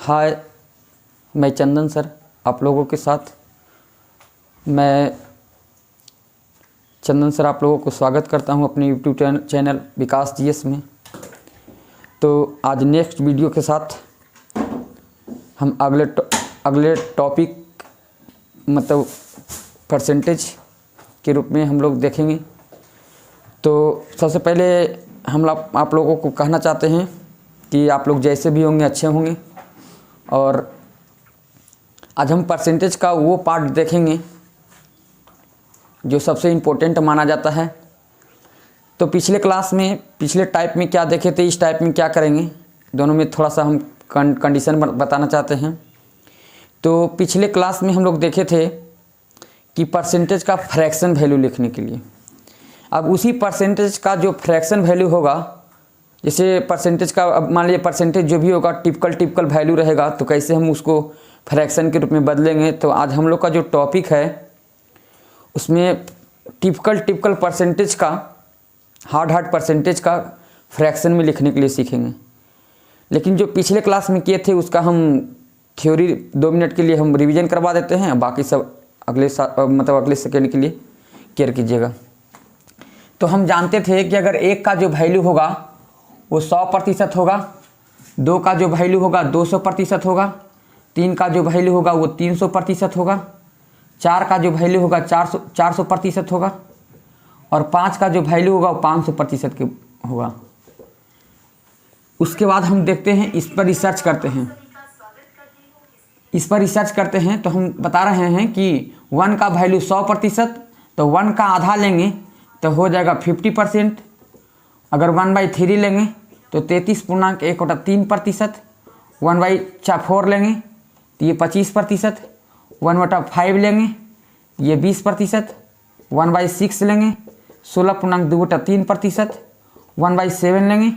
हाय, मैं चंदन सर आप लोगों के साथ। मैं चंदन सर आप लोगों को स्वागत करता हूं अपने यूट्यूब चैनल विकास जीएस में। तो आज नेक्स्ट वीडियो के साथ हम अगले टॉपिक मतलब परसेंटेज के रूप में हम लोग देखेंगे। तो सबसे पहले हम आप लोगों को कहना चाहते हैं कि आप लोग जैसे भी होंगे अच्छे होंगे। और आज हम परसेंटेज का वो पार्ट देखेंगे जो सबसे इम्पोर्टेंट माना जाता है। तो पिछले क्लास में पिछले टाइप में क्या देखे थे, इस टाइप में क्या करेंगे, दोनों में थोड़ा सा हम कंडीशन बताना चाहते हैं। तो पिछले क्लास में हम लोग देखे थे कि परसेंटेज का फ्रैक्शन वैल्यू लिखने के लिए, अब उसी परसेंटेज का जो फ्रैक्शन वैल्यू होगा, जैसे परसेंटेज का अब मान लीजिए परसेंटेज जो भी होगा टिपिकल वैल्यू रहेगा, तो कैसे हम उसको फ्रैक्शन के रूप में बदलेंगे। तो आज हम लोग का जो टॉपिक है उसमें टिपिकल परसेंटेज का हार्ड परसेंटेज का फ्रैक्शन में लिखने के लिए सीखेंगे। लेकिन जो पिछले क्लास में किए थे उसका हम थ्योरी 2 मिनट के लिए हम रिवीजन करवा देते हैं, बाकी सब अगले सेकेंड के लिए केयर कीजिएगा। तो हम जानते थे कि अगर 1 का जो वैल्यू होगा वो 100% होगा, 2 का जो वैल्यू होगा 200% होगा, 3 का जो वैल्यू होगा वो 300% होगा, 4 का जो वैल्यू होगा 400% होगा, और 5 का जो वैल्यू होगा वो 500% के होगा। उसके बाद हम देखते हैं, इस पर रिसर्च करते हैं। तो हम बता रहे हैं कि 1 का वैल्यू 100%, तो 1 का आधा लेंगे तो हो जाएगा 50%। अगर 1/3 लेंगे तो 33.1/3%, 1/4 लेंगे तो ये 25%, 1/5 लेंगे ये 20%, 1/6 लेंगे 16.2/3%, 1/7 लेंगे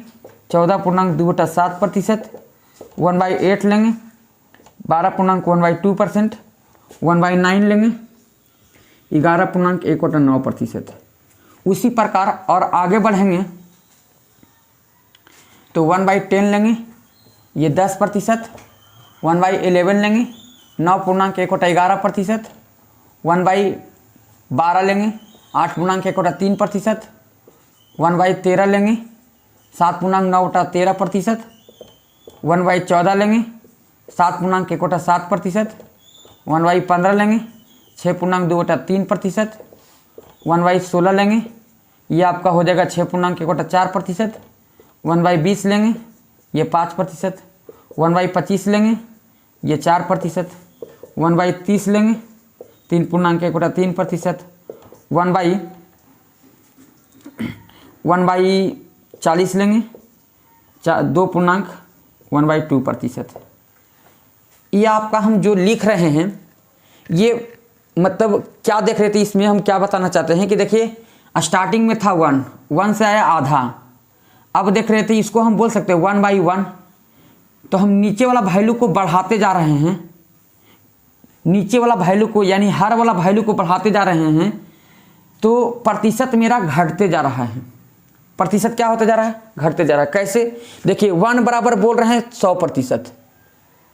14.2/7%, 1/8 लेंगे 12.1/2%, 1/9 लेंगे 11.1/9%। उसी प्रकार और आगे बढ़ेंगे तो 1/10 लेंगे ये 10%, 1/11 लेंगे 9.1/11%, 1/12 लेंगे 8.1/3%, 1/13 लेंगे 7.9/13%, 1/14 लेंगे 7.1/7%, 1/15 लेंगे 6.2/3%, 1/16 लेंगे ये आपका हो जाएगा 6.1/4%, 1/20 लेंगे ये 5%, 1/25 लेंगे ये 4%, 1/30 लेंगे 3.1/3%, 1/40 लेंगे 2.1/2%। ये आपका हम जो लिख रहे हैं ये मतलब क्या देख रहे थे, इसमें हम क्या बताना चाहते हैं कि देखिए स्टार्टिंग में था 1 से आया आधा, अब देख रहे थे इसको हम बोल सकते हैं 1/1। तो हम नीचे वाला वैल्यू को बढ़ाते जा रहे हैं, नीचे वाला वैल्यू को यानी हर वाला वैल्यू को बढ़ाते जा रहे हैं, तो प्रतिशत मेरा घटते जा रहा है। प्रतिशत क्या होते जा रहा है, घटते जा रहा है। कैसे, देखिए 1 बराबर बोल रहे हैं 100%,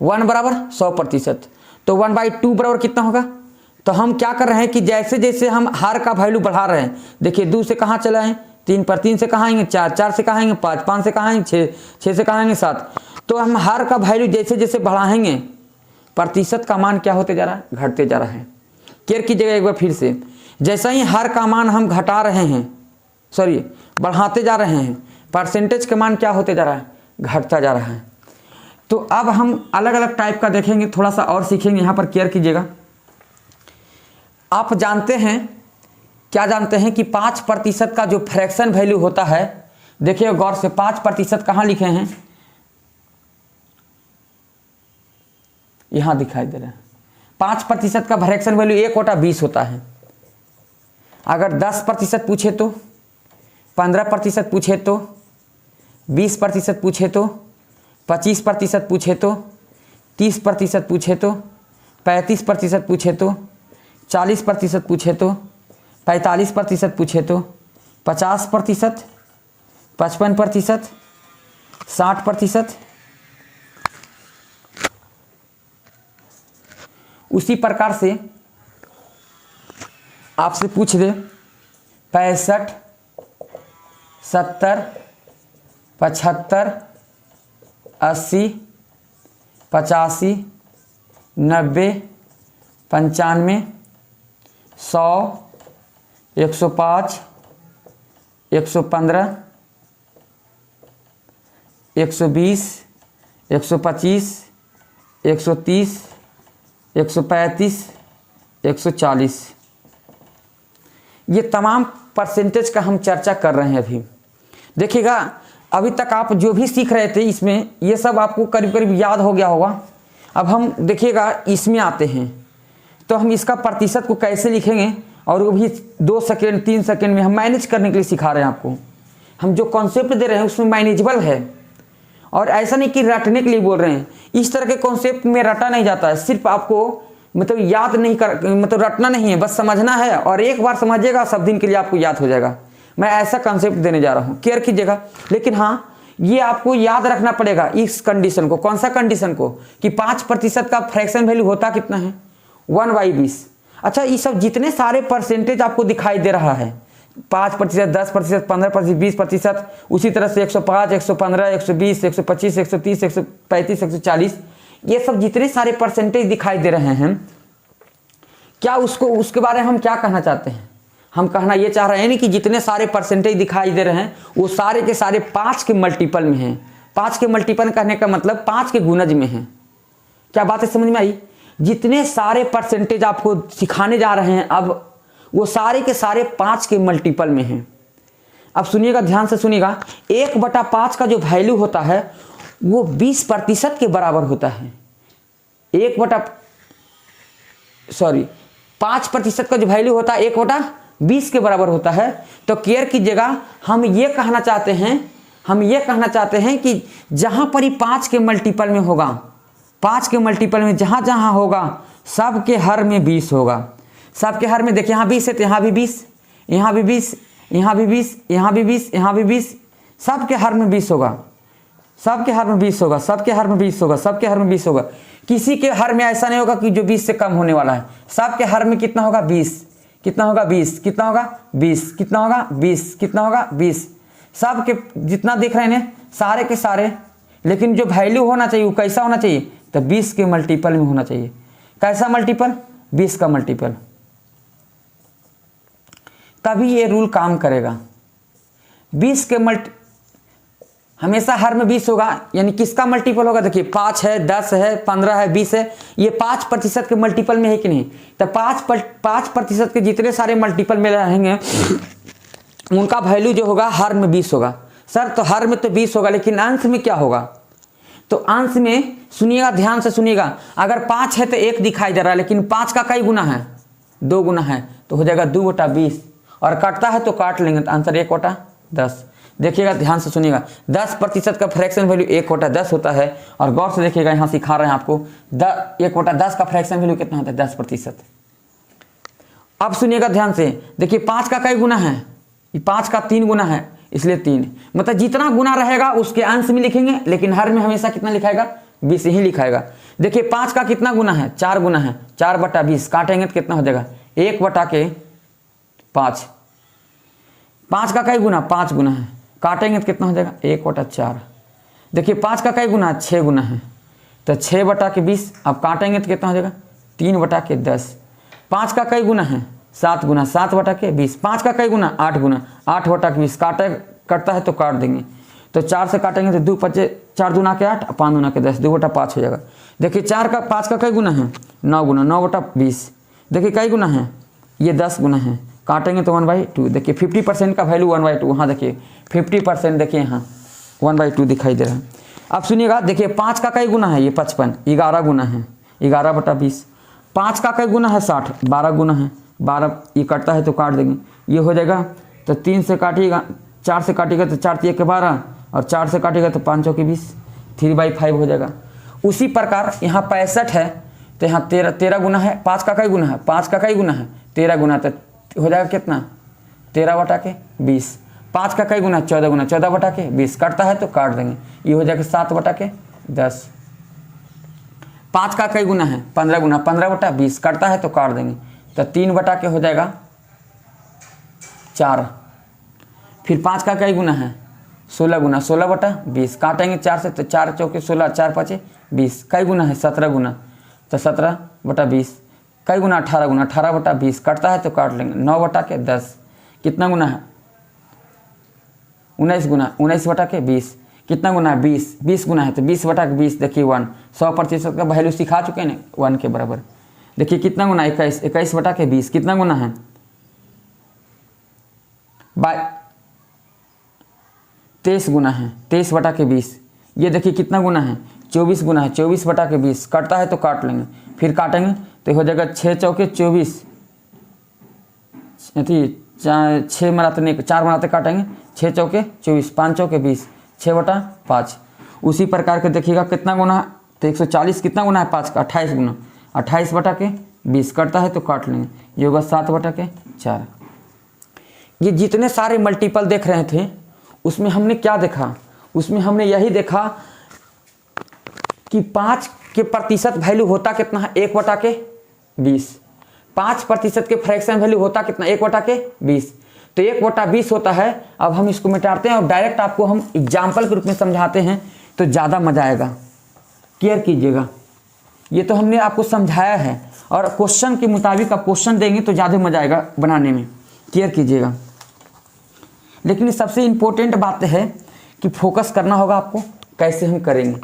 1 बराबर 100%, तो 1/2 बराबर कितना होगा। तो हम क्या कर रहे हैं कि जैसे जैसे हम हर का वैल्यू बढ़ा रहे हैं, देखिए 2 से कहाँ चला है 3 पर, 3 से कहाँ आएंगे 4, 4 से कहाँ आएंगे 5, 5 से कहाँ आएंगे 6, 6 से कहाँ आएंगे 7। तो हम हर का वैल्यू जैसे जैसे बढ़ाएंगे प्रतिशत का मान क्या होते जा रहा है, घटते जा रहा है। केयर कीजिएगा एक बार फिर से, जैसा ही हर का मान हम घटा रहे हैं, सॉरी बढ़ाते जा रहे हैं, परसेंटेज का मान क्या होते जा रहा है, घटता जा रहा है। तो अब हम अलग अलग टाइप का देखेंगे, थोड़ा सा और सीखेंगे, यहाँ पर केयर कीजिएगा। आप जानते हैं, क्या जानते हैं कि 5% का जो फ्रैक्शन वैल्यू होता है, देखिए गौर से 5% कहाँ लिखे हैं, यहाँ दिखाई दे रहा है। 5% का फ्रैक्शन वैल्यू 1/20 होता है। अगर 10% पूछे तो, 15% पूछे तो, 20% पूछे तो, 25% पूछे तो, 30% पूछे तो, 35% पूछे तो, 40% पूछे तो, 45% पूछे तो, 50%, 55%, 60%, उसी प्रकार से आपसे पूछ दे 65, 70, 75, 80, 85, 90, 95, 100, 105, 115, 120, 125, 130, 135, 140, ये तमाम परसेंटेज का हम चर्चा कर रहे हैं। अभी देखिएगा, अभी तक आप जो भी सीख रहे थे इसमें ये सब आपको करीब करीब याद हो गया होगा। अब हम देखिएगा इसमें आते हैं, तो हम इसका प्रतिशत को कैसे लिखेंगे, और वो भी 2 सेकेंड 3 सेकेंड में हम मैनेज करने के लिए सिखा रहे हैं आपको। हम जो कॉन्सेप्ट दे रहे हैं उसमें मैनेजेबल है, और ऐसा नहीं कि रटने के लिए बोल रहे हैं। इस तरह के कॉन्सेप्ट में रटा नहीं जाता है, सिर्फ आपको मतलब याद नहीं कर, मतलब रटना नहीं है, बस समझना है, और एक बार समझिएगा सब दिन के लिए आपको याद हो जाएगा। मैं ऐसा कॉन्सेप्ट देने जा रहा हूँ, केयर कीजिएगा। लेकिन हाँ, ये आपको याद रखना पड़ेगा इस कंडीशन को। कौन सा कंडीशन को? कि 5% का फ्रैक्शन वैल्यू होता कितना है? 1/20। अच्छा, ये सब जितने सारे परसेंटेज आपको दिखाई दे रहा है, 5%, 10%, 15%, 20%, उसी तरह से 105, 115, 120, 125, 130, 135, 140, ये सब जितने सारे परसेंटेज दिखाई दे रहे हैं, क्या उसके बारे में हम क्या कहना चाहते हैं? हम कहना ये चाह रहे हैं नहीं कि जितने सारे परसेंटेज दिखाई दे रहे हैं वो सारे के सारे 5 के मल्टीपल में हैं। 5 के मल्टीपल कहने का मतलब 5 के गुणज में हैं। क्या बात है, समझ में आई? जितने सारे परसेंटेज आपको सिखाने जा रहे हैं अब, वो सारे के सारे 5 के मल्टीपल में हैं। अब सुनिएगा, ध्यान से सुनिएगा। 1/5 का जो वैल्यू होता है वो 20% के बराबर होता है। 5% का जो वैल्यू होता है 1/20 के बराबर होता है। तो केयर कीजिएगा, हम ये कहना चाहते हैं कि जहां पर ही 5 के मल्टीपल में होगा, 5 के मल्टीपल में जहां जहां होगा सब के हर में 20 होगा। सब के हर में देखिए, यहाँ 20 है तो यहाँ भी 20, यहाँ भी 20, यहाँ भी 20, यहाँ भी 20, यहाँ भी 20, सब के हर में 20 होगा, सब के हर में 20 होगा, सब के हर में 20 होगा, सब के हर में 20 होगा। किसी के हर में ऐसा नहीं होगा कि जो 20 से कम होने वाला है। सब के हर में कितना होगा? 20। कितना होगा? 20। कितना होगा? 20। कितना होगा? 20। कितना होगा? 20। सब के जितना देख रहे हैं सारे के सारे, लेकिन जो वैल्यू होना चाहिए वो कैसा होना चाहिए? तो 20 के मल्टीपल में होना चाहिए। कैसा मल्टीपल? 20 का मल्टीपल। तभी ये रूल काम करेगा। 20 के हमेशा हर में 20 होगा, यानी किसका मल्टीपल होगा? देखिए 5 है, 10 है, 15 है, 20 है, ये 5% के मल्टीपल में है कि नहीं? तो 5% के जितने सारे मल्टीपल में रहेंगे उनका वैल्यू जो होगा हर में 20 होगा। सर तो हर में तो 20 होगा, लेकिन अंश में क्या होगा? तो अंश में सुनिएगा, ध्यान से सुनिएगा, अगर 5 है तो 1 दिखाई दे रहा है, लेकिन 5 का कई गुना है? 2 गुना है, तो हो जाएगा 2/20, और काटता है तो काट लेंगे, तो आंसर 1/10। देखिएगा, ध्यान से सुनिएगा, 10% का फ्रैक्शन वैल्यू 1/10 होता है। और गौर से देखिएगा, यहाँ सिखा रहे हैं आपको 1/10 का फ्रैक्शन वैल्यू कितना होता है? 10%। अब सुनिएगा ध्यान से, देखिए 5 का कई गुना है? 5 का 3 गुना है, इसलिए 3। मतलब जितना गुना रहेगा उसके अंश में लिखेंगे, लेकिन हर में हमेशा कितना लिखाएगा? 20 ही लिखाएगा। देखिए 5 का कितना गुना है? 4 गुना है, 4/20, काटेंगे तो कितना हो जाएगा? 1/5। 5 का कई गुना? 5 गुना है, काटेंगे तो कितना हो जाएगा? 1/4। देखिए 5 का कई गुना है? 6 गुना है, तो 6/20। अब काटेंगे तो कितना हो जाएगा? 3/10। 5 का कई गुना है? 7 गुना, 7/20। 5 का कई गुना? 8 गुना, 8/20। कटता है तो काट देंगे, तो 4 से काटेंगे तो 2 × 4 दूना के 8, 5 दूना के 10, 2/5 हो जाएगा। देखिए 5 का कई गुना है? 9 गुना, 9/20। देखिए कई गुना है? ये 10 गुना है, काटेंगे तो 1/2। देखिए 50% का वैल्यू 1/2। हाँ देखिए 50%, देखिए यहाँ 1/2 दिखाई दे रहा है। अब सुनिएगा, देखिए 5 का कई गुना है? ये 55, 11 गुना है, 11/20। 5 का कई गुना है? 60, 12 गुना है, 12। ये कटता है तो काट देंगे, ये हो जाएगा। तो 3 से काटिएगा, 4 से काटिएगा तो 4 × 3 = 12, और 4 से काटिएगा तो 5 × 20, 3/5 हो जाएगा। उसी प्रकार यहाँ 65 है, तो यहाँ 13 गुना है। 5 का कई गुना है? 5 का कई गुना है? 13 गुना, तो हो जाएगा कितना? 13/20। 5 का कई गुना? 14 गुना, 14/20। कटता है तो काट देंगे, ये हो जाएगा 7/10। 5 का कई गुना है 15 गुना, 15/20 कटता है तो काट देंगे, तो 3 बटा के हो जाएगा 4। फिर 5 का कई गुना है 16 गुना, 16/20 काटेंगे 4 से, तो 4 चौके 16, 4 5 20, कई गुना है 17 गुना, तो 17/20, कई गुना 18 गुना, 18/20 कटता है तो काट लेंगे, 9/10 कितना गुना है 19 गुना, 19/20 कितना गुना है 20, 20 गुना है तो 20/20 देखिए 1, 100% का वैल्यू सिखा चुके हैं ना 1 के बराबर। देखिए कितना गुना 21, 21/20 कितना गुना है 23 गुना है 23/20। ये देखिए कितना गुना है 24 गुना है 24/20 कटता है तो काट लेंगे, फिर काटेंगे तो हो जाएगा 6 चौके 24, 6 मराते 4 मराते काटेंगे, 6 चौके 24, 5 चौके 20, 6/5। उसी प्रकार के देखिएगा कितना गुना है तो 140 कितना गुना है 5 का 28 गुना, 28/20 कटता है तो काट लेंगे, ये होगा 7/4। ये जितने सारे मल्टीपल देख रहे थे उसमें हमने क्या देखा, उसमें हमने यही देखा कि 5 के प्रतिशत वैल्यू होता कितना है 1/20, 5% के फ्रैक्शन वैल्यू होता कितना 1/20, तो 1/20 होता है। अब हम इसको मिटाते हैं और डायरेक्ट आपको हम एग्जाम्पल के रूप में समझाते हैं तो ज़्यादा मजा आएगा, केयर कीजिएगा। ये तो हमने आपको समझाया है और क्वेश्चन के मुताबिक आप क्वेश्चन देंगे तो ज़्यादा मजा आएगा बनाने में, केयर कीजिएगा। लेकिन सबसे इम्पोर्टेंट बात है कि फोकस करना होगा आपको, कैसे हम करेंगे।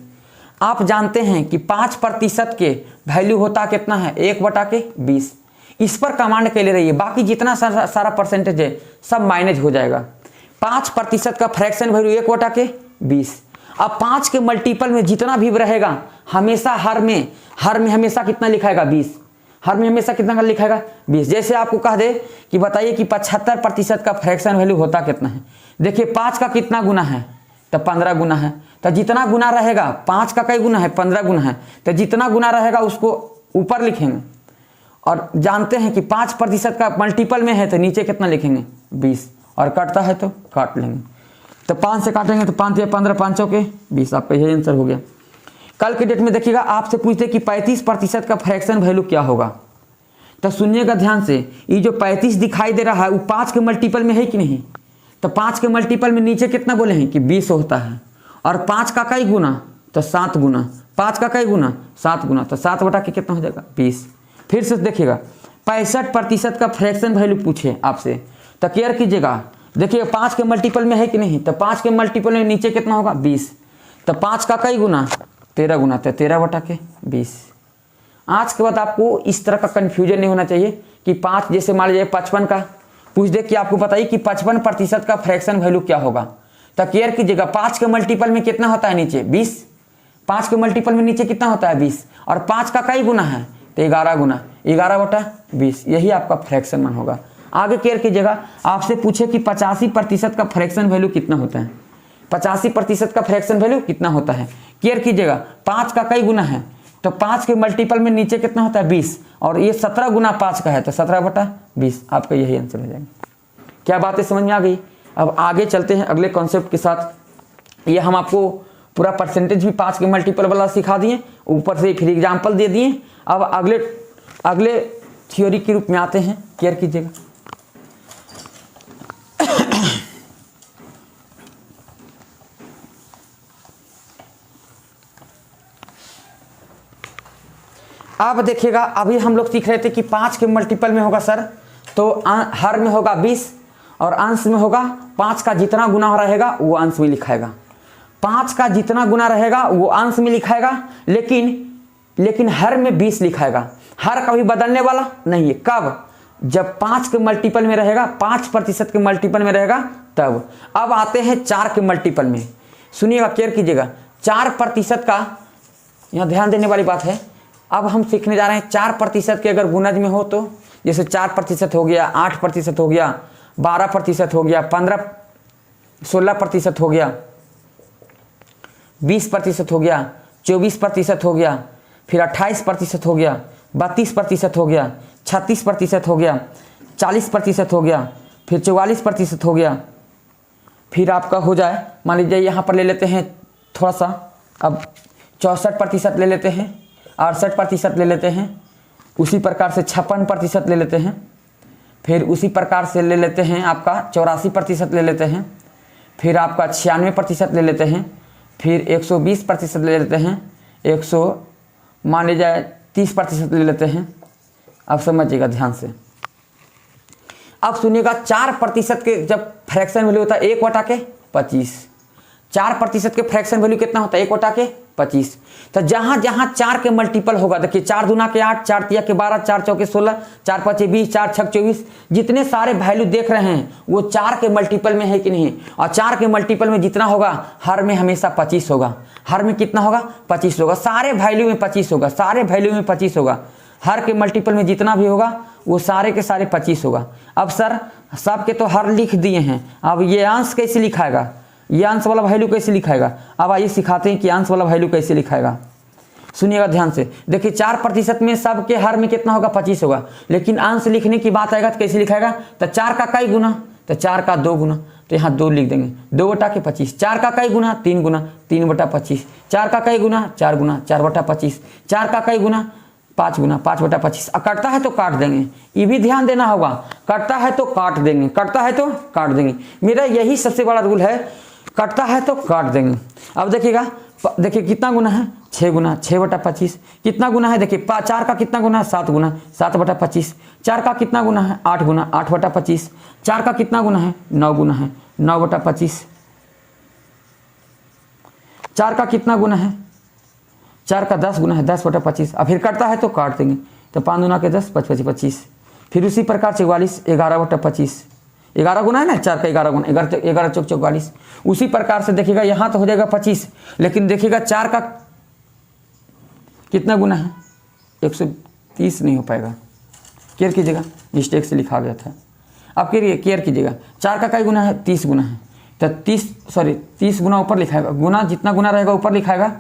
आप जानते हैं कि 5% के वैल्यू होता कितना है 1/20, इस पर कमांड के लिए रहिए, बाकी जितना सारा परसेंटेज है सब माइनस हो जाएगा। 5% का फ्रैक्शन वैल्यू 1/20। अब 5 के मल्टीपल में जितना भी रहेगा हमेशा हर में हमेशा कितना लिखाएगा 20, हर में हमेशा कितना लिखाएगा 20। जैसे आपको कह दे कि बताइए कि 75% का फ्रैक्शन वैल्यू होता कितना है, देखिए 5 का कितना गुना है तो 15 गुना है, तो जितना गुना रहेगा 5 का कई गुना है 15 गुना है, तो जितना गुना रहेगा उसको ऊपर लिखेंगे। और जानते हैं कि 5% का मल्टीपल में है तो नीचे कितना लिखेंगे 20, और कटता है तो काट लेंगे, तो 5 से काटेंगे तो 5 या 15, 5 चौके 20, आपका यही आंसर हो गया। कल के डेट में देखिएगा आपसे पूछते कि 35% का फ्रैक्शन वैल्यू क्या होगा, तो सुनिएगा ध्यान से, ये जो 35 दिखाई दे रहा है वो 5 के मल्टीपल में है कि नहीं, तो 5 के मल्टीपल में नीचे कितना बोले हैं कि 20 होता है, और 5 का कई गुना तो 7 गुना, 5 का कई गुना 7 गुना, तो 7 कितना हो जाएगा 20। फिर से देखिएगा 65% का फ्रैक्शन वैल्यू पूछे आपसे, तो केयर कीजिएगा, देखिए 5 के मल्टीपल में है कि नहीं, तो 5 के मल्टीपल में नीचे कितना होगा 20, तो 5 का कई गुना 13 गुना, तो 13/20। आज के बाद आपको इस तरह का कन्फ्यूजन नहीं होना चाहिए कि 5, जैसे मान लीजिए 55 का पूछ दे कि आपको बताइए कि 55% का फ्रैक्शन वैल्यू क्या होगा, तो केयर कीजिएगा 5 के मल्टीपल में कितना होता है नीचे 20, 5 के मल्टीपल में नीचे कितना होता है 20, और 5 का कई गुना है तो 11 गुना, 11/20, यही आपका फ्रैक्शन मान होगा। आगे केयर कीजिएगा, आपसे पूछे कि 85% का फ्रैक्शन वैल्यू कितना होता है, 85% का फ्रैक्शन वैल्यू कितना होता है, केयर कीजिएगा 5 का कई गुना है, तो 5 के मल्टीपल में नीचे कितना होता है 20, और ये 17 गुना 5 का है तो 17/20, आपका यही आंसर हो जाएगा। क्या बातें समझ में आ गई। अब आगे चलते हैं अगले कॉन्सेप्ट के साथ। ये हम आपको पूरा परसेंटेज भी 5 के मल्टीपल वाला सिखा दिए, ऊपर से फिर एग्जाम्पल दे दिए। अब अगले थ्योरी के रूप में आते हैं, केयर कीजिएगा। अब देखिएगा, अभी हम लोग सीख रहे थे कि 5 के मल्टीपल में होगा सर तो हर में होगा 20 और अंश में होगा 5 का जितना गुना रहेगा वो अंश में लिखाएगा, 5 का जितना गुना रहेगा वो अंश में लिखाएगा, लेकिन हर में 20 लिखाएगा। हर कभी बदलने वाला नहीं है, कब, जब 5 के मल्टीपल में रहेगा, 5% के मल्टीपल में रहेगा तब। अब आते हैं 4 के मल्टीपल में, सुनिएगा केयर कीजिएगा। 4% का यहाँ ध्यान देने वाली बात है। अब हम सीखने जा रहे हैं 4% के अगर गुणज में हो तो, जैसे 4% हो गया, 8% हो गया, 12% हो गया, 16% हो गया, 20% हो गया, 24% हो गया, फिर 28% हो गया, 32% हो गया, 36% हो गया, 40% हो गया, फिर 44% हो गया, फिर आपका हो जाए, मान लीजिए यहाँ पर ले लेते हैं थोड़ा सा, अब 64% ले लेते हैं, 68% ले लेते हैं। उसी प्रकार से 56% ले लेते हैं। फिर उसी प्रकार से ले लेते हैं आपका 84% ले लेते हैं। फिर आपका 96% ले लेते हैं। फिर 120% ले लेते हैं। 100 मान लीजिए 30% ले लेते हैं। अब समझिएगा ध्यान से। अब सुनिएगा 4% के जब फ्रैक्शन वैल्यू होता है 1/25, 4% के फ्रैक्शन वैल्यू कितना होता है 1/25। तो जहाँ जहाँ 4 के मल्टीपल होगा, देखिए 4 दूना के 8, 4 तिया के 12, 4 चौके 16, 4 5 20, 4 6 24, जितने सारे वैल्यू देख रहे हैं वो 4 के मल्टीपल में है कि नहीं। और 4 के मल्टीपल में जितना होगा हर में हमेशा 25 होगा। हर में कितना होगा 25 होगा। सारे वैल्यू में 25 होगा। सारे वैल्यू में 25 होगा। हर के मल्टीपल में जितना भी होगा वो सारे के सारे 25 होगा। अब सर सब के तो हर लिख दिए हैं, अब ये अंश कैसे लिखाएगा, ये अंश वाला वैल्यू कैसे लिखाएगा। अब आइए सिखाते हैं कि अंश वाला वैल्यू कैसे लिखाएगा। सुनिएगा ध्यान से। देखिए 4% में सब के हर में कितना होगा 25 होगा, लेकिन अंश लिखने की बात आएगा तो कैसे लिखाएगा। तो 4 का कई गुना, तो 4 का 2 गुना, तो यहाँ 2 लिख देंगे। 2/25। 4 का कई गुना 3 गुना, 3/25। 4 का कई गुना 4 गुना, 4/25। 4 का कई गुना 5 गुना, 5/25। कटता है तो काट देंगे, ये भी ध्यान देना होगा। कटता है तो काट देंगे, कटता है तो काट देंगे। मेरा यही सबसे बड़ा रूल है, कटता है तो काट देंगे। अब देखिएगा, देखिए कितना गुना है 6 गुना, 6/25। कितना गुना है देखिए 4 का कितना गुना है 7 गुना, 7/25। 4 का कितना गुना है 8 गुना, 8/25। 4 का कितना गुना है 9 गुना है, 9/25। 4 का कितना गुना है 4 का 10 गुना है, 10/25। अब फिर कटता है तो काट देंगे, तो 5 दूना के 10, 5 5 25। फिर उसी प्रकार 44, 11/25। 11 गुना है ना, 4 का 11 गुना, 11 चौक 44। उसी प्रकार से देखिएगा यहाँ तो हो जाएगा 25, लेकिन देखिएगा 4 का कितना गुना है 130 नहीं हो पाएगा। केयर कीजिएगा, मिस्टेक से लिखा गया था। अब केयर कीजिएगा, 4 का कई गुना है 30 गुना है, तो 30 गुना ऊपर लिखाएगा। गुना जितना गुना रहेगा ऊपर लिखाएगा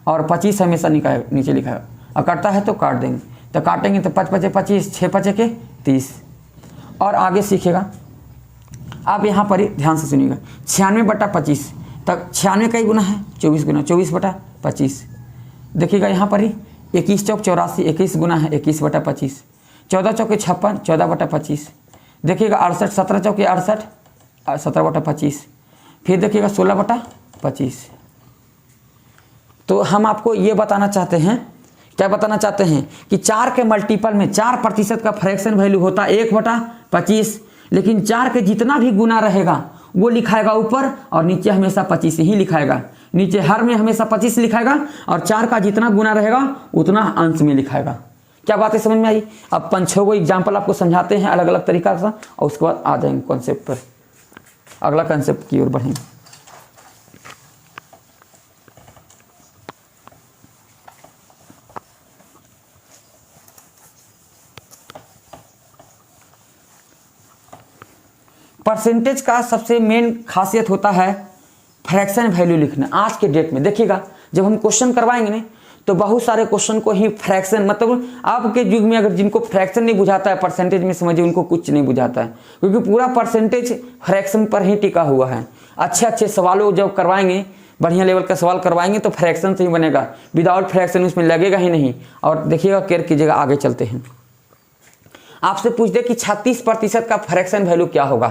और 25 हमेशा नीचे लिखाएगा। और काटता है तो काट देंगे, तो काटेंगे तो 5 5 25, 6 5 के 30। और आगे सीखेगा। आप यहाँ पर ही ध्यान से सुनिएगा। 96/25 तक 96 कई गुना है 24 गुना, 24/25। देखिएगा यहाँ पर ही 21 चौक 84, 21 गुना है 21/25। 14 चौके 56, 14/25। देखिएगा 68, 17 चौके 68, 17/25। फिर देखिएगा 16/25। तो हम आपको ये बताना चाहते हैं, क्या बताना चाहते हैं कि 4 के मल्टीपल में 4% का फ्रैक्शन वैल्यू होता है 1/25, लेकिन 4 के जितना भी गुना रहेगा वो लिखाएगा ऊपर और नीचे हमेशा 25 ही लिखाएगा। नीचे हर में हमेशा 25 लिखाएगा और 4 का जितना गुना रहेगा उतना अंश में लिखाएगा। क्या बातें समझ में आई। अब 5-6 को एग्जाम्पल आपको समझाते हैं अलग अलग तरीका से, और उसके बाद आ जाएंगे कॉन्सेप्ट पर, अगला कॉन्सेप्ट की ओर बढ़ेंगे। परसेंटेज का सबसे मेन खासियत होता है फ्रैक्शन वैल्यू लिखना। आज के डेट में देखिएगा, जब हम क्वेश्चन करवाएंगे ना तो बहुत सारे क्वेश्चन को ही फ्रैक्शन, मतलब आपके युग में अगर जिनको फ्रैक्शन नहीं बुझाता है, परसेंटेज में समझिए उनको कुछ नहीं बुझाता है, क्योंकि पूरा परसेंटेज फ्रैक्शन पर ही टिका हुआ है। अच्छे अच्छे सवालों जब करवाएंगे, बढ़िया लेवल का सवाल करवाएंगे तो फ्रैक्शन से ही बनेगा, विदाउट फ्रैक्शन उसमें लगेगा ही नहीं। और देखिएगा, केयर कीजिएगा, आगे चलते हैं। आपसे पूछ दे कि 36% का फ्रैक्शन वैल्यू क्या होगा,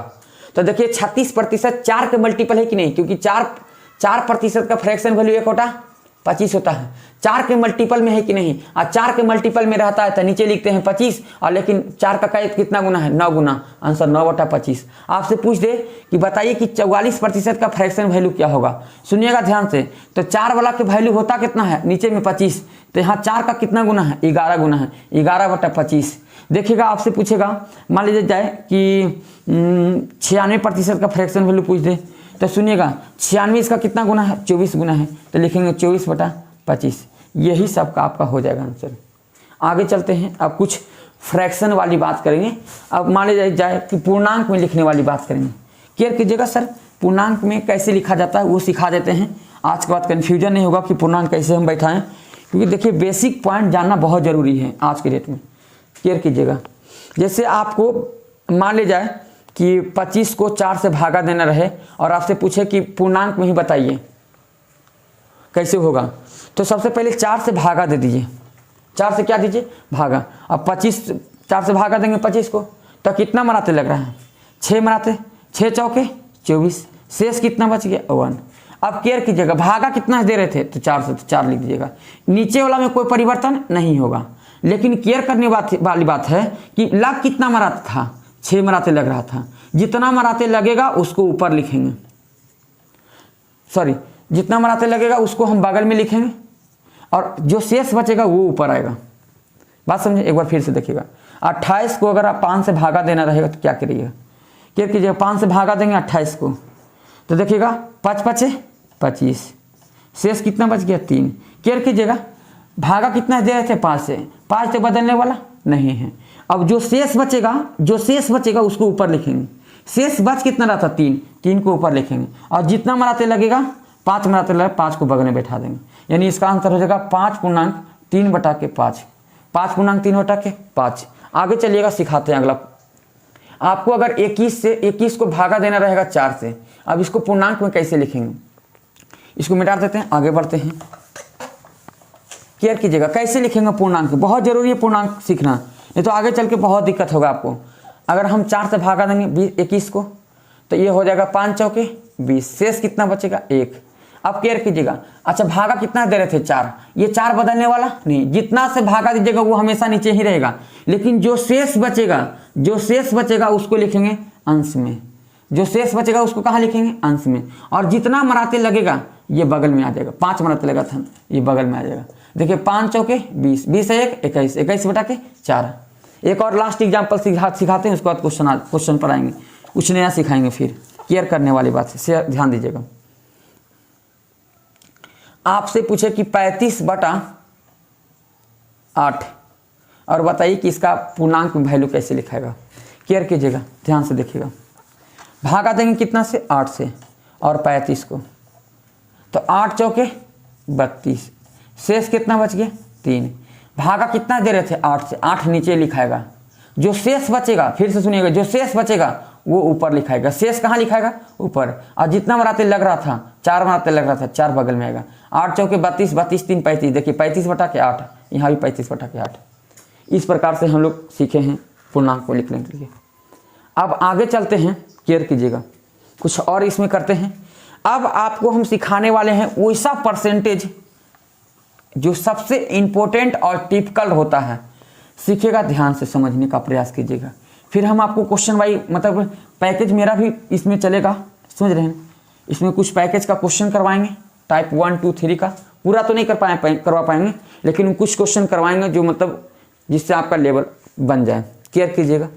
तो देखिए 36% 4 के मल्टीपल है कि नहीं, क्योंकि 4% का फ्रैक्शन वैल्यू 1/25 होता है। 4 के मल्टीपल में है कि नहीं, और 4 के मल्टीपल में रहता है तो नीचे लिखते हैं 25, और लेकिन 4 का कितना गुना है 9 गुना, आंसर 9/25। आपसे पूछ दे कि बताइए कि 44% का फ्रैक्शन वैल्यू क्या होगा। सुनिएगा ध्यान से, तो 4 वाला के वैल्यू होता कितना है, नीचे में 25, तो यहाँ 4 का कितना गुना है 11 गुना है, 11/25। देखिएगा आपसे पूछेगा, मान लीजिए जाए कि 96% का फ्रैक्शन वैल्यू पूछ दे, तो सुनिएगा 96 इसका कितना गुना है 24 गुना है, तो लिखेंगे 24/25। यही सब का आपका हो जाएगा आंसर। आगे चलते हैं, अब कुछ फ्रैक्शन वाली बात करेंगे। अब मान लीजिए जाए कि पूर्णांक में लिखने वाली बात करेंगे। केयर कीजिएगा सर, पूर्णांक में कैसे लिखा जाता है वो सिखा देते हैं। आज के बाद कन्फ्यूजन नहीं होगा कि पूर्णांक कैसे हम बैठाएं, क्योंकि देखिए बेसिक पॉइंट जानना बहुत ज़रूरी है आज के डेट में। केयर कीजिएगा, जैसे आपको मान ले जाए कि 25 को 4 से भागा देना रहे और आपसे पूछे कि पूर्णांक में ही बताइए कैसे होगा, तो सबसे पहले 4 से भागा दे दीजिए। 4 से क्या दीजिए भागा। अब 25 4 से भागा देंगे 25 को, तो कितना मराते लग रहा है 6 मराते, 6 चौके 24, शेष कितना बच गया 1। अब केयर कीजिएगा भागा कितना दे रहे थे तो 4 से, तो 4 लिख दीजिएगा। नीचे वाला में कोई परिवर्तन नहीं होगा, लेकिन केयर करने वाली बात है कि लग कितना मराता था 6 मराते लग रहा था, जितना मराते लगेगा उसको ऊपर लिखेंगे, सॉरी जितना मराते लगेगा उसको हम बगल में लिखेंगे और जो शेष बचेगा वो ऊपर आएगा। बात समझे, एक बार फिर से देखिएगा। 28 को अगर आप 5 से भागा देना रहेगा तो क्या करिएगा, क्या कीजिएगा 5 से भागा देंगे 28 को, तो देखिएगा 5 5 25, शेष कितना बच गया 3। केयर कीजिएगा भागा कितना दे रहे थे 5 से, 5 से बदलने वाला नहीं है। अब जो शेष बचेगा उसको ऊपर लिखेंगे। शेष बच कितना रहा था 3, 3 को ऊपर लिखेंगे और जितना मराते लगेगा 5 मराते लगेगा 5 को बगल में बैठा देंगे, यानी इसका आंसर हो जाएगा 5.3/5, 5.3/5। आगे चलिएगा सिखाते हैं अगला। आपको अगर 21 को भागा देना रहेगा 4 से, अब इसको पूर्णांक में कैसे लिखेंगे, इसको मिटा देते हैं, आगे बढ़ते हैं। केयर कीजिएगा कैसे लिखेंगे पूर्णांक, बहुत जरूरी है पूर्णांक सीखना, नहीं तो आगे चल के बहुत दिक्कत होगा आपको। अगर हम 4 से भागा देंगे 21 को तो ये हो जाएगा 5 चौके 20, शेष कितना बचेगा 1। अब केयर कीजिएगा, अच्छा भागा कितना दे रहे थे 4, ये 4 बदलने वाला नहीं, जितना से भागा दीजिएगा वो हमेशा नीचे ही रहेगा, लेकिन जो शेष बचेगा उसको लिखेंगे अंश में, जो शेष बचेगा उसको कहाँ लिखेंगे अंश में, और जितना मराते लगेगा ये बगल में आ जाएगा। 5 मराते लगा था ये बगल में आ जाएगा। देखिए 5 चौके 20, 20 है 1 21, 21 बटा के 4। एक और लास्ट एग्जाम्पल सिखाते हैं, उसके बाद क्वेश्चन पर आएंगे, कुछ नया सिखाएंगे फिर। केयर करने वाली बात से ध्यान दीजिएगा। आपसे पूछे कि 35/8 और बताइए कि इसका पूर्णांक में वैल्यू कैसे लिखाएगा। केयर कीजिएगा, ध्यान से देखिएगा। भागा देंगे कितना से 8 से और 35 को, तो 8 चौके 32, शेष कितना बच गया 3। भागा कितना दे रहे थे 8 से, 8 नीचे लिखाएगा, जो शेष बचेगा फिर से सुनिएगा, जो शेष बचेगा वो ऊपर लिखाएगा। शेष कहाँ लिखाएगा ऊपर, और जितना मराते लग रहा था 4 मराते लग रहा था 4 बगल में आएगा। 8 चौके 32, 32 3 35, देखिए 35/8, यहाँ भी 35/8। इस प्रकार से हम लोग सीखे हैं पूर्णांक को लिखने के लिए। अब आगे चलते हैं, केयर कीजिएगा, कुछ और इसमें करते हैं। अब आपको हम सिखाने वाले हैं वैसा परसेंटेज जो सबसे इम्पोर्टेंट और टिपिकल होता है। सीखिएगा, ध्यान से समझने का प्रयास कीजिएगा। फिर हम आपको क्वेश्चन वाइज, मतलब पैकेज मेरा भी इसमें चलेगा, समझ रहे हैं। इसमें कुछ पैकेज का क्वेश्चन करवाएंगे, टाइप 1 2 3 का पूरा तो नहीं करवा पाएंगे, लेकिन कुछ क्वेश्चन करवाएंगे जो मतलब जिससे आपका लेवल बन जाए। केयर कीजिएगा,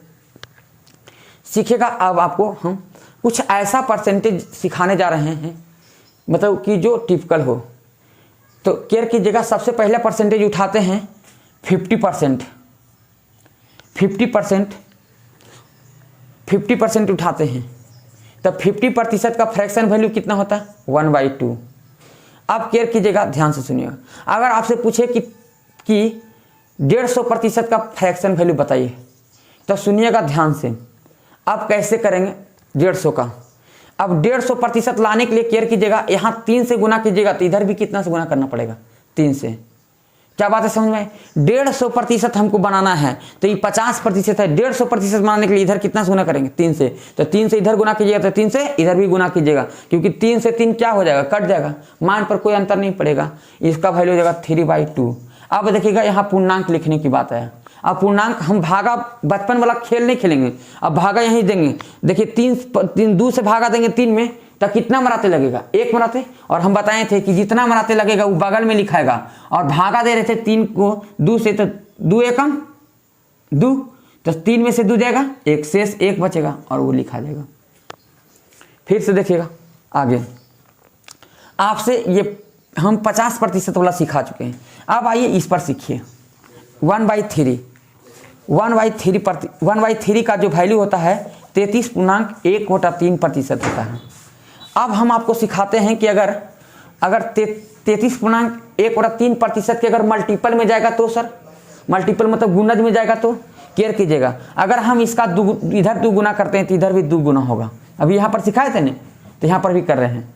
सीखिएगा। अब आपको हम कुछ ऐसा परसेंटेज सिखाने जा रहे हैं, मतलब कि जो टिपिकल हो। तो केयर कीजिएगा, सबसे पहले परसेंटेज उठाते हैं 50%। 50% उठाते हैं, तब 50% का फ्रैक्शन वैल्यू कितना होता है 1/2। अब केयर कीजिएगा, ध्यान से सुनिएगा। अगर आपसे पूछे कि 150% का फ्रैक्शन वैल्यू बताइए, तो सुनिएगा ध्यान से। अब कैसे करेंगे 150 का, अब 150% लाने के लिए केयर कीजिएगा, यहाँ 3 से गुना कीजिएगा तो इधर भी कितना से गुना करना पड़ेगा 3 से। क्या बात है समझ में, 150% हमको बनाना है तो ये 50% है। 150% बनाने के लिए इधर कितना से गुना करेंगे 3 से, तो 3 से इधर गुना कीजिएगा तो 3 से इधर भी गुना कीजिएगा, क्योंकि 3 से 3 क्या हो जाएगा कट जाएगा, मान पर कोई अंतर नहीं पड़ेगा। इसका वैल्यू हो जाएगा 3/2। अब देखिएगा यहाँ पूर्णांक लिखने की बात है। अब पूर्णांक हम भागा बचपन वाला खेल नहीं खेलेंगे, अब भागा यहीं देंगे। देखिए 3 2 से भागा देंगे 3 में तो कितना मराते लगेगा 1 मराते, और हम बताए थे कि जितना मराते लगेगा वो बगल में लिखाएगा, और भागा दे रहे थे 3 को 2 से, तो 2 एकम 2, तो 3 में से 2 जाएगा 1, शेष 1 बचेगा और वो लिखा जाएगा। फिर से देखिएगा आगे, आपसे ये हम 50% वाला सिखा चुके हैं। अब आइए इस पर सीखिए 1/3। 1/3 का जो वैल्यू होता है 33.1/3% होता है। अब हम आपको सिखाते हैं कि अगर 33.1/3% के अगर मल्टीपल में जाएगा तो सर, मल्टीपल मतलब गुणज में जाएगा तो केयर कीजिएगा। अगर हम इसका इधर 2 गुना करते हैं तो इधर भी 2 गुना होगा। अभी यहाँ पर सिखाए थे ना, तो यहाँ पर भी कर रहे हैं।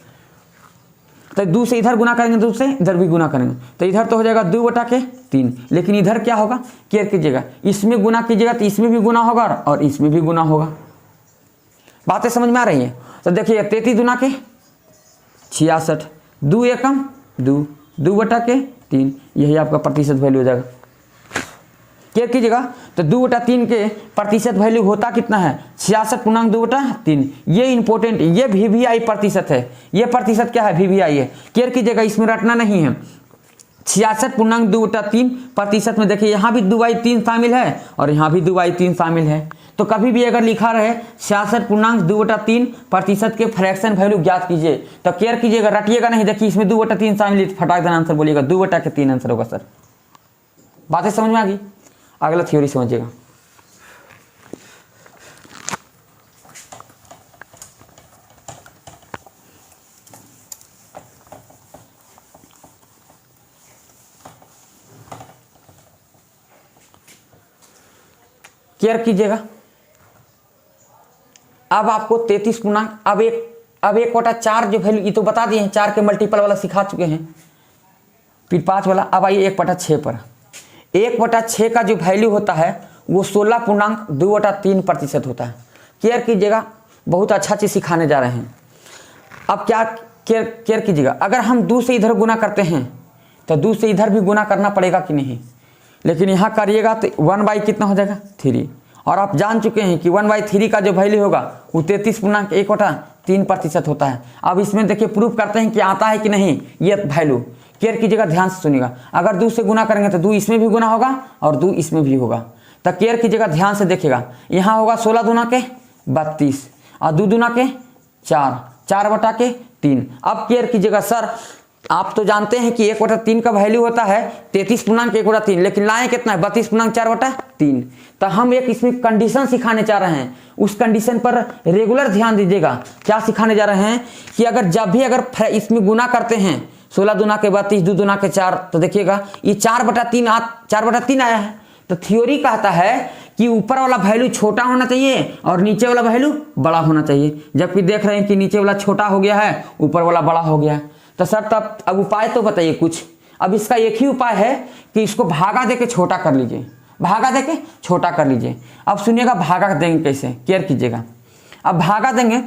तो 2 से इधर गुना करेंगे, 2 से इधर भी गुना करेंगे, तो इधर तो हो जाएगा 2/3। लेकिन इधर क्या होगा, केयर कीजिएगा, इसमें गुना कीजिएगा तो इसमें भी गुना होगा और इसमें भी गुना होगा। बातें समझ में आ रही है? तो देखिए 33 दूना के 66, 2 एकम 2, 2/3, यही आपका प्रतिशत वैल्यू हो जाएगा। केयर कीजिएगा, तो 2/3 के प्रतिशत वैल्यू होता कितना है, 66.2/3। ये इंपॉर्टेंट, ये VVI प्रतिशत है, ये प्रतिशत क्या है, VVI है। केयर कीजिएगा, इसमें रटना नहीं है। 66.2/3 प्रतिशत में देखिए यहाँ भी 2/3 शामिल है और यहाँ भी 2/3 शामिल है। तो कभी भी अगर लिखा रहे 66.2/3 प्रतिशत के फ्रैक्शन वैल्यू ज्ञात कीजिए, तो केयर कीजिएगा, रटिएगा नहीं। देखिए इसमें 2/3 शामिल है, फटाक देना आंसर बोलिएगा, 2/3 आंसर होगा सर। बातें समझ में आ गई? अगला थ्योरी समझिएगा। केयर कीजिएगा, अब आपको 33 पूर्णांक, अब 1/4 जो वैल्यू, ये तो बता दिए हैं, 4 के मल्टीपल वाला सिखा चुके हैं, फिर 5 वाला। अब आइए 1/6 पर। 1/6 का जो वैल्यू होता है वो 16.2/3% होता है। केयर कीजिएगा, बहुत अच्छा चीज़ सिखाने जा रहे हैं। अब क्या केयर कीजिएगा, अगर हम 2 से इधर गुना करते हैं तो 2 से इधर भी गुना करना पड़ेगा कि नहीं, लेकिन यहाँ करिएगा तो 1/, कितना हो जाएगा, 3। और आप जान चुके हैं कि 1/3 का जो वैल्यू होगा वो 33.1/3% होता है। अब इसमें देखिए प्रूफ करते हैं कि आता है कि नहीं ये वैल्यू। केयर कीजिएगा, ध्यान से सुनिएगा, अगर 2 से गुना करेंगे तो 2 इसमें भी गुना होगा और 2 इसमें भी होगा। तो केयर कीजिएगा, ध्यान से देखिएगा, यहाँ होगा 16 दूना के 32 और 2 दूना के 4, 4/3। अब केयर कीजिएगा, सर आप तो जानते हैं कि 1/3 का वैल्यू होता है 33.1/3, लेकिन लाए कितना है, 32.4/3। तो हम एक इसमें कंडीशन सिखाने जा रहे हैं, उस कंडीशन पर रेगुलर ध्यान दीजिएगा। क्या सिखाने जा रहे हैं कि अगर जब भी अगर इसमें गुना करते हैं 16 दूना के 32, 2 दूना के 4, तो देखिएगा ये 4/3 आया है। तो थ्योरी कहता है कि ऊपर वाला वैल्यू छोटा होना चाहिए और नीचे वाला वैल्यू बड़ा होना चाहिए, जबकि देख रहे हैं कि नीचे वाला छोटा हो गया है, ऊपर वाला बड़ा हो गया है। तो सर तब अब उपाय तो बताइए कुछ। अब इसका एक ही उपाय है कि इसको भागा देके छोटा कर लीजिए, भागा देके छोटा कर लीजिए। अब सुनिएगा भागा देंगे कैसे, केयर कीजिएगा। अब भागा देंगे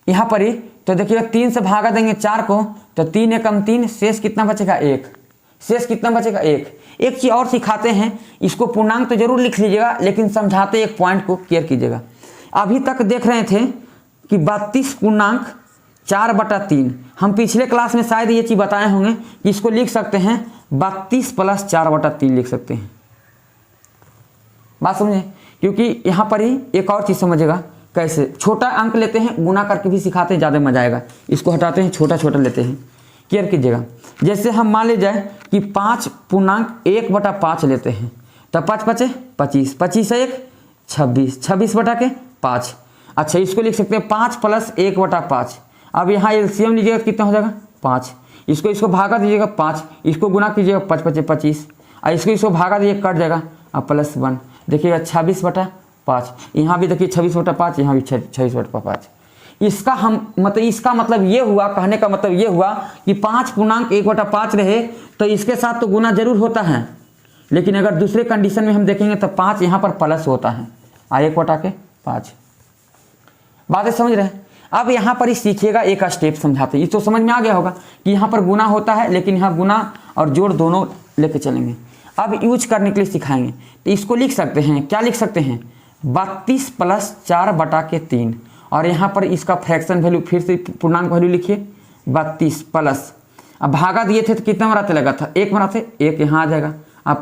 यहाँ पर ही, तो देखिएगा 3 से भागा देंगे 4 को, तो 3 एकम 3, शेष कितना बचेगा, 1। शेष कितना बचेगा, 1। एक चीज़ और सिखाते हैं, इसको पूर्णांक तो जरूर लिख लीजिएगा, लेकिन समझाते एक पॉइंट को, केयर कीजिएगा। अभी तक देख रहे थे कि 32.4/3, हम पिछले क्लास में शायद ये चीज़ बताए होंगे कि इसको लिख सकते हैं 32 + 4/3 लिख सकते हैं। बात समझे? क्योंकि यहाँ पर ही एक और चीज़ समझिएगा, कैसे छोटा अंक लेते हैं, गुना करके भी सिखाते हैं, ज़्यादा मजा आएगा। इसको हटाते हैं, छोटा छोटा लेते हैं, केयर कीजिएगा। जैसे हम मान लीजिए कि 5.1/5 लेते हैं, तो 5 × 5 = 25, 25 से 1 26, 26/5। अच्छा, इसको लिख सकते हैं 5 + 1/5। अब यहाँ एलसीएम लीजिएगा कितना हो जाएगा, 5। इसको भागा दीजिएगा 5, इसको गुना कीजिएगा 5 × 5 = 25, और इसको भागा दीजिए, कट जाएगा, अब +1 देखिएगा 26/5। यहाँ भी देखिए 26/5, यहाँ भी 26/5। इसका मतलब ये हुआ, कहने का मतलब ये हुआ कि 5.1/5 रहे तो इसके साथ तो गुना जरूर होता है, लेकिन अगर दूसरे कंडीशन में हम देखेंगे तो 5 यहाँ पर प्लस होता है, 1/5। बातें समझ रहे हैं? अब यहाँ पर ही सीखिएगा, एक स्टेप समझाते हैं। ये तो समझ में आ गया होगा कि यहाँ पर गुना होता है, लेकिन यहाँ गुना और जोड़ दोनों लेके चलेंगे। अब यूज करने के लिए सिखाएंगे, तो इसको लिख सकते हैं, क्या लिख सकते हैं, 32 + 4/3। और यहाँ पर इसका फ्रैक्शन वैल्यू, फिर से पूर्णांक वैल्यू लिखिए 32 प्लस, अब भागा दिए थे तो कितना बनाते लगा था, 1 बनाते, 1 यहाँ आ जाएगा, अब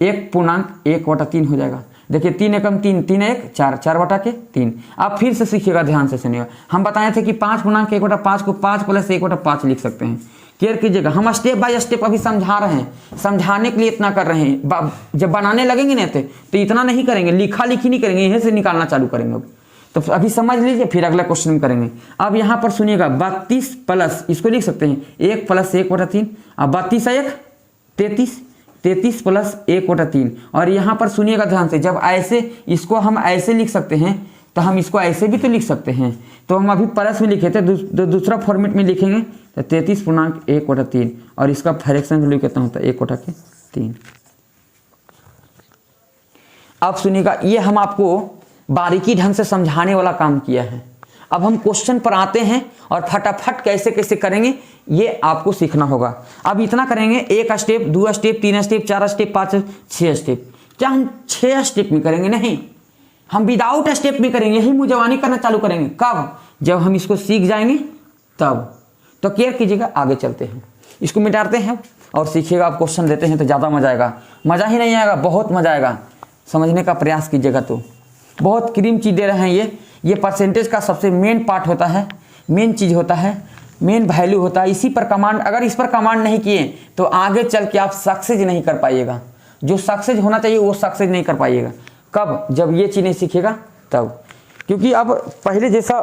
1.1/3 हो जाएगा। देखिए 3 एकम 3, 3 1 4, 4/3। अब फिर से सीखिएगा, ध्यान से सुनिएगा। हम बताए थे कि 5.1/5 को 5 + 1/5 लिख सकते हैं। केयर कीजिएगा, हम स्टेप बाय स्टेप अभी समझा रहे हैं, समझाने के लिए इतना कर रहे हैं। जब बनाने लगेंगे ना तो इतना नहीं करेंगे, लिखा लिखी नहीं करेंगे, यहीं से निकालना चालू करेंगे। अब तो अभी समझ लीजिए, फिर अगला क्वेश्चन करेंगे। अब यहाँ पर सुनिएगा 32 प्लस, इसको लिख सकते हैं 1 + 1/3, अब 32 से 1 33, 33 + 1/3। और यहाँ पर सुनिएगा ध्यान से, जब ऐसे इसको हम ऐसे लिख सकते हैं तो हम इसको ऐसे भी तो लिख सकते हैं। तो हम अभी परस में लिखे थे, दूसरा फॉर्मेट में लिखेंगे तो 33.1/3 और इसका फ्रैक्शन वैल्यू कितना होता है 1/3। अब सुनिएगा, ये हम आपको बारीकी ढंग से समझाने वाला काम किया है। अब हम क्वेश्चन पर आते हैं और फटाफट कैसे कैसे करेंगे ये आपको सीखना होगा। अब इतना करेंगे, 1 step, 2 step, 3 step, 4 step, 5 6 step. क्या हम 6 स्टेप में करेंगे? नहीं, हम विदाउट स्टेप में करेंगे। यही मुजवानी करना चालू करेंगे। कब? जब हम इसको सीख जाएंगे तब। तो केयर कीजिएगा, आगे चलते हैं, इसको मिटाते हैं और सीखिएगा। आप क्वेश्चन देते हैं तो ज़्यादा मजा आएगा। मज़ा ही नहीं आएगा, बहुत मज़ा आएगा। समझने का प्रयास कीजिएगा। तो बहुत क्रीम चीज़ दे रहे हैं ये परसेंटेज का सबसे मेन पार्ट होता है, मेन चीज़ होता है, मेन वैल्यू होता है। इसी पर कमांड, अगर इस पर कमांड नहीं किए तो आगे चल के आप सक्सेस नहीं कर पाइएगा। जो सक्सेस होना चाहिए वो सक्सेस नहीं कर पाइएगा। कब? जब ये चीज़ नहीं सीखेगा तब। क्योंकि अब पहले जैसा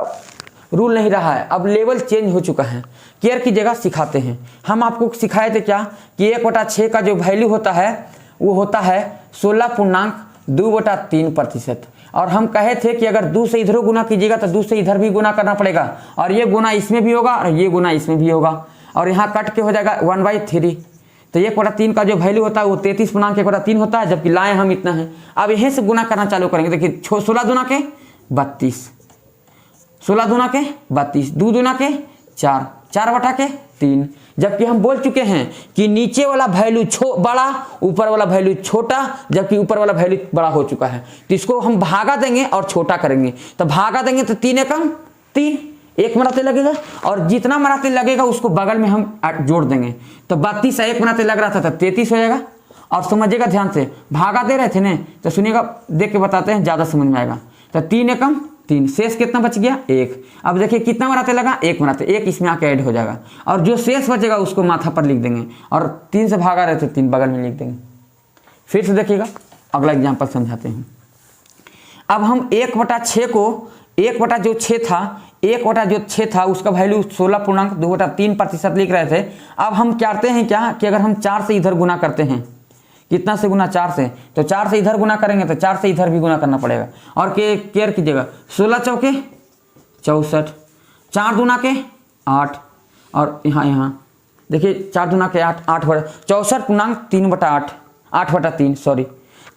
रूल नहीं रहा है, अब लेवल चेंज हो चुका है। केयर की जगह सिखाते हैं। हम आपको सिखाए थे क्या कि 1/6 का जो वैल्यू होता है वो होता है 16.2/3%। और हम कहे थे कि अगर 2 से इधर गुना कीजिएगा तो 2 से इधर भी गुना करना पड़ेगा, और ये गुना इसमें भी होगा और ये गुना इसमें भी होगा, और यहाँ कट के हो जाएगा 1/3। तो 1/3 का जो वैल्यू होता है वो 33.1/3 होता है, जबकि लाए हम इतना है। अब यहीं से गुना करना चालू करेंगे। देखिए 16 दूना के 32, 16 दूना के 32, 2 दूना के 4, 4/3। जबकि हम बोल चुके हैं कि नीचे वाला वैल्यू बड़ा, ऊपर वाला वैल्यू छोटा, जबकि ऊपर वाला वैल्यू बड़ा हो चुका है। तो इसको हम भागा देंगे और छोटा करेंगे। तो भागा देंगे तो 3 एकम 3, 1 मराते लगेगा, और जितना मराते लगेगा उसको बगल में हम जोड़ देंगे। तो 32 1 मराते लग रहा था तो 33 हो जाएगा। और समझिएगा ध्यान से, भागा दे रहे थे ना, तो सुनिएगा, देख के बताते हैं, ज़्यादा समझ में आएगा। तो 3 एकम 3, शेष कितना बच गया 1। अब देखिए कितना मराते लगा 1 मराते, 1 इसमें आके ऐड हो जाएगा, और जो शेष बचेगा उसको माथा पर लिख देंगे, और 3 से भागा रहे थे 3 बगल में लिख देंगे। फिर से देखिएगा, अगला एग्जाम्पल समझाते हैं। अब हम 1/6 को 1/6 था उसका वैल्यू 16.2/3% लिख रहे थे। अब हम करते हैं क्या कि अगर हम 4 से इधर गुना करते हैं, कितना से गुना? 4 से, तो 4 से इधर गुना करेंगे तो 4 से इधर भी गुना करना पड़ेगा। और केयर कीजिएगा, 16 चौके 64, 4 दूना के 8, और यहाँ देखिए 4 दूना के 8, 64.3/8, 8/3 सॉरी,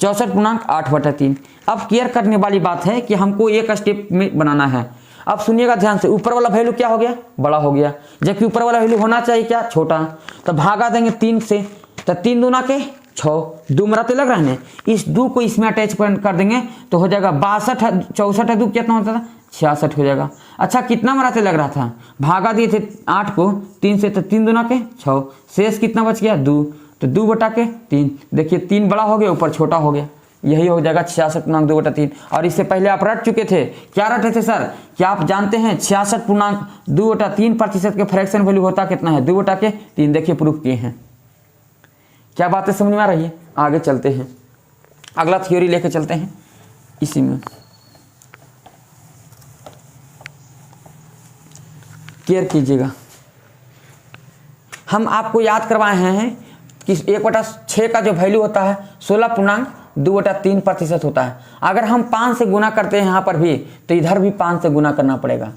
64.8/3। अब केयर करने वाली बात है कि हमको एक स्टेप में बनाना है। अब सुनिएगा ध्यान से, ऊपर वाला वैल्यू क्या हो गया? बड़ा हो गया, जबकि ऊपर वाला वैल्यू होना चाहिए क्या? छोटा। तो भागा देंगे 3 से, तो 3 दूना के 6, 2 मराते लग रहा है ना, इस 2 को इसमें अटैच कर देंगे तो हो जाएगा 62, 64 2 कितना होता था? 66 हो जाएगा। अच्छा, कितना मराते लग रहा था? भागा दिए थे 8 को 3 से, तो 3 दूना के 6, शेष कितना बच गया? 2, तो 2/3। देखिए 3 बड़ा हो गया, ऊपर छोटा हो गया, यही हो जाएगा 66.2/3। और इससे पहले आप रट चुके थे। क्या रटे थे सर? क्या आप जानते हैं 66.2/3% के फ्रैक्शन वैल्यू होता कितना है? 2/3। देखिए प्रूफ किए हैं। क्या बातें समझ में आ रही है? आगे चलते हैं, अगला थ्योरी लेके चलते हैं। इसी में केयर कीजिएगा, हम आपको याद करवाए हैं कि 1/6 का जो वैल्यू होता है 16.2/3% होता है। अगर हम 5 से गुना करते हैं यहाँ पर भी, तो इधर भी 5 से गुना करना पड़ेगा,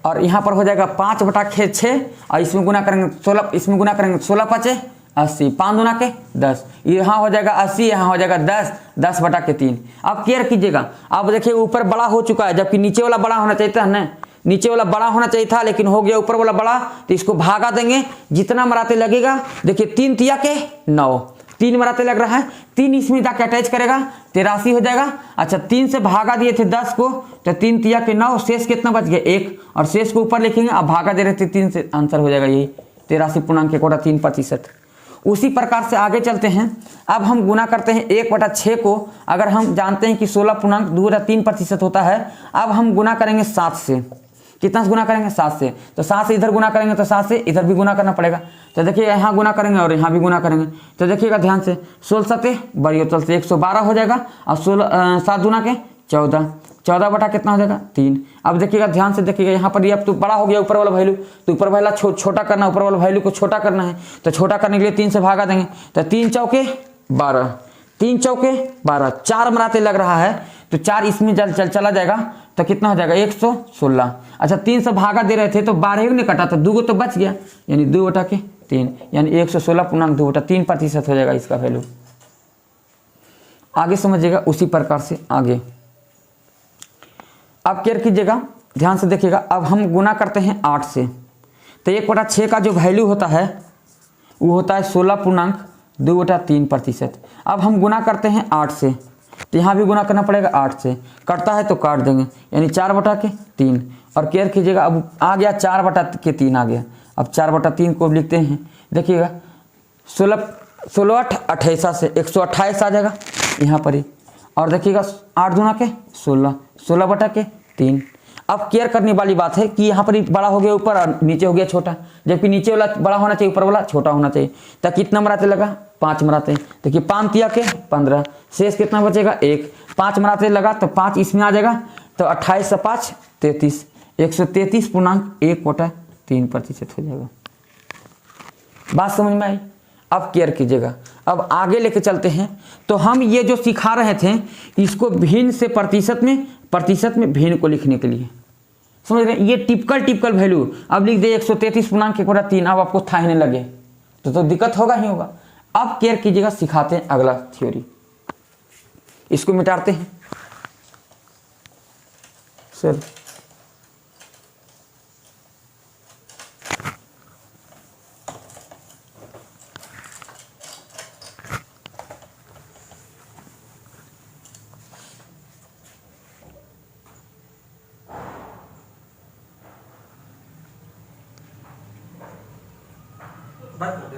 और यहाँ पर हो जाएगा 5/6, और इसमें गुना करेंगे 16, इसमें गुना करेंगे 16 5 80, 5 दूना के 10, यहाँ हो जाएगा 80, यहाँ हो जाएगा 10, 10/3। अब केयर कीजिएगा, अब देखिए ऊपर बड़ा हो चुका है, जबकि नीचे वाला बड़ा होना चाहिए था ना, नीचे वाला बड़ा होना चाहिए था, लेकिन हो गया ऊपर वाला बड़ा। तो इसको भागा देंगे, जितना मराते लगेगा, देखिए 3 तिया के 9, 3 मराते लग रहा है, 3 इसमें जाके अटैच करेगा, 83 हो जाएगा। अच्छा, 3 से भागा दिए थे 10 को, तो 3 तिया के 9, शेष कितना बच गया 1, और शेष को ऊपर लिखेंगे। अब भागा दे रहे थे 3 से, आंसर हो जाएगा यही 83.1/3%। उसी प्रकार से आगे चलते हैं। अब हम गुना करते हैं 1/6 को, अगर हम जानते हैं कि 16.2/3% होता है। अब हम गुना करेंगे 7 से, कितना से गुना करेंगे? 7 से। तो 7 से इधर गुना करेंगे तो 7 से इधर भी गुना करना पड़ेगा। तो देखिए यहाँ गुना करेंगे और यहाँ भी गुना करेंगे, तो देखिएगा ध्यान से, 16 7 बड़ी होतल से 112 हो जाएगा, और 7 दूना के 14, 14 बटा कितना हो जाएगा 3। अब देखिएगा ध्यान से, देखिएगा यहाँ पर ये अब तो बड़ा हो गया ऊपर वाला वैल्यू, तो ऊपर वाला छोटा करना, ऊपर वाला वैल्यू को छोटा करना है। तो छोटा करने के लिए 3 से भागा देंगे, तो 3 चौके 12, 3 चौके 12, 4 मराते लग रहा है, तो 4 इसमें चला जाएगा तो कितना हो जाएगा 116। अच्छा 3 से भागा दे रहे थे तो 12 ने कटा तो 2 तो बच गया, यानी 2/3 यानी 116.3% हो जाएगा इसका वैल्यू। आगे समझिएगा उसी प्रकार से आगे। अब केयर कीजिएगा, ध्यान से देखिएगा। अब हम गुना करते हैं 8 से, तो 1/6 का जो वैल्यू होता है वो होता है 16.2/3%। अब हम गुना करते हैं 8 से, तो यहाँ भी गुना करना पड़ेगा 8 से, कटता है तो काट देंगे, यानी 4/3। और केयर कीजिएगा अब आ गया 4/3 आ गया। अब 4/3 को लिखते हैं, देखिएगा 16 से 128 आ जाएगा यहाँ पर ही। और देखिएगा 8 दूना के 16/3। अब केयर करने वाली बात है कि यहाँ पर बड़ा हो गया ऊपर और नीचे हो गया छोटा, जबकि नीचे वाला बड़ा होना चाहिए ऊपर वाला छोटा होना चाहिए। तो कितना मराते लगा 5 मराते, देखिए 5 तिया के 15, शेष कितना बचेगा 1। 5 मराते लगा तो 5 इसमें आ जाएगा, तो 28 से 5 33, 133.1/3% हो जाएगा। बात समझ में आई? अब केयर कीजिएगा, अब आगे लेके चलते हैं। तो हम ये जो सिखा रहे थे इसको भिन्न से प्रतिशत में भिन्न को लिखने के लिए, समझ रहे हैं? ये टिपिकल वैल्यू अब लिख दे 133.1/3। अब आपको था ही नहीं लगे तो दिक्कत होगा ही होगा। अब केयर कीजिएगा, सिखाते हैं अगला थ्योरी, इसको मिटाते हैं सर। बंद कर दे।